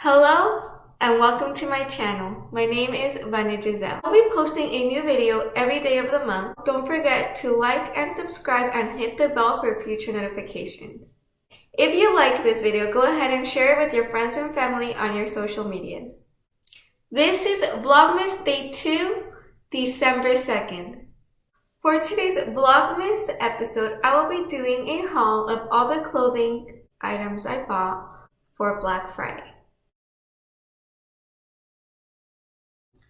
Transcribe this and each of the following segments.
Hello and welcome to my channel. My name is VaneGisselle. I'll be posting a new video every day of the month. Don't forget to like and subscribe and hit the bell for future notifications. If you like this video, go ahead and share it with your friends and family on your social medias. This is Vlogmas Day 2, December 2nd. For today's Vlogmas episode, I will be doing a haul of all the clothing items I bought for Black Friday.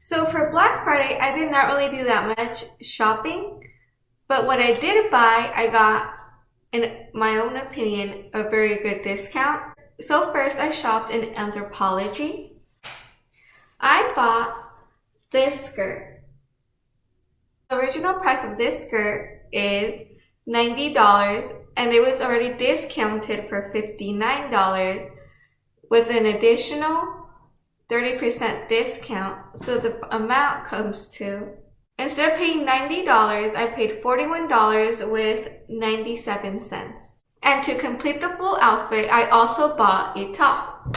So for Black Friday, I did not really do that much shopping, but what I did buy, I got, in my own opinion, a very good discount. So first I shopped in Anthropologie. I bought this skirt. The original price of this skirt is $90 and it was already discounted for $59 with an additional 30% discount, so the amount comes to, instead of paying $90, I paid $41 with 97 cents. And to complete the full outfit, I also bought a top.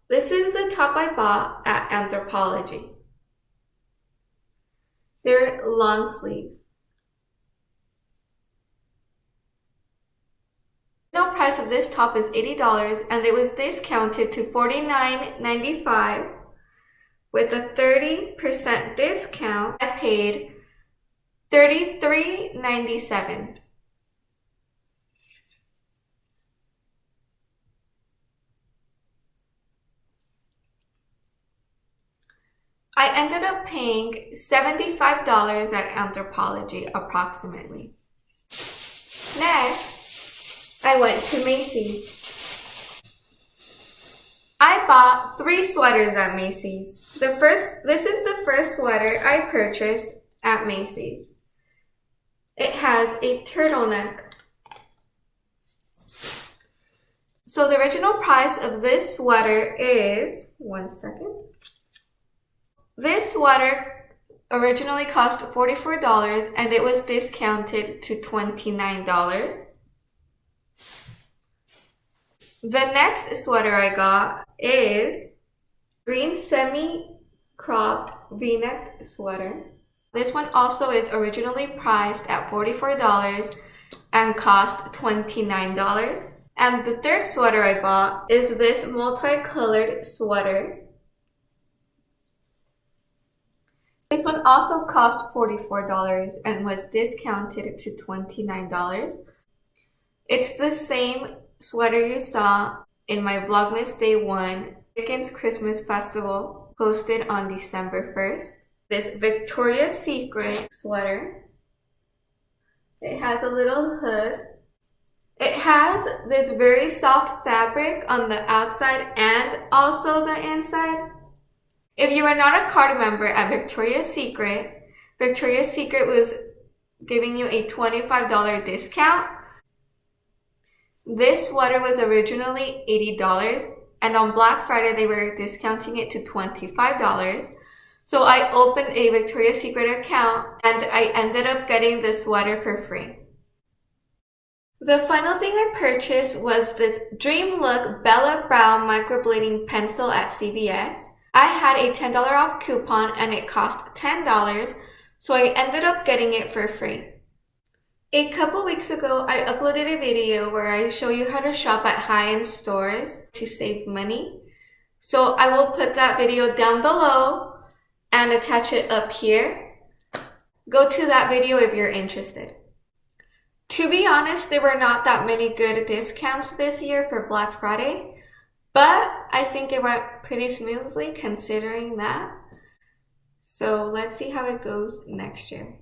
This is the top I bought at Anthropologie. They're long sleeves. The price of this top is $80 and it was discounted to $49.95. With a 30% discount, I paid $33.97. I ended up paying $75 at Anthropologie approximately. Next, I went to Macy's. I bought 3 sweaters at Macy's. This is the first sweater I purchased at Macy's. It has a turtleneck. So the original price of this sweater is, one second. This sweater originally cost $44 and it was discounted to $29. The next sweater I got is green semi-cropped v-neck sweater. This one also is originally priced at $44 and cost $29. And the third sweater I bought is this multicolored sweater. This one also cost $44 and was discounted to $29. It's the same sweater you saw in my Vlogmas Day 1 DICKENS Christmas Festival posted on December 1st. This Victoria's Secret sweater. It has a little hood. It has this very soft fabric on the outside and also the inside. If you are not a card member at Victoria's Secret was giving you a $25 discount. This sweater was originally $80 and on Black Friday they were discounting it to $25. So I opened a Victoria's Secret account and I ended up getting the sweater for free. The final thing I purchased was this Dream Look Bella Brown microblading pencil at CVS. I had a $10 off coupon and it cost $10, so I ended up getting it for free. A couple weeks ago, I uploaded a video where I show you how to shop at high-end stores to save money. So I will put that video down below and attach it up here. Go to that video if you're interested. To be honest, there were not that many good discounts this year for Black Friday, but I think it went pretty smoothly considering that. So let's see how it goes next year.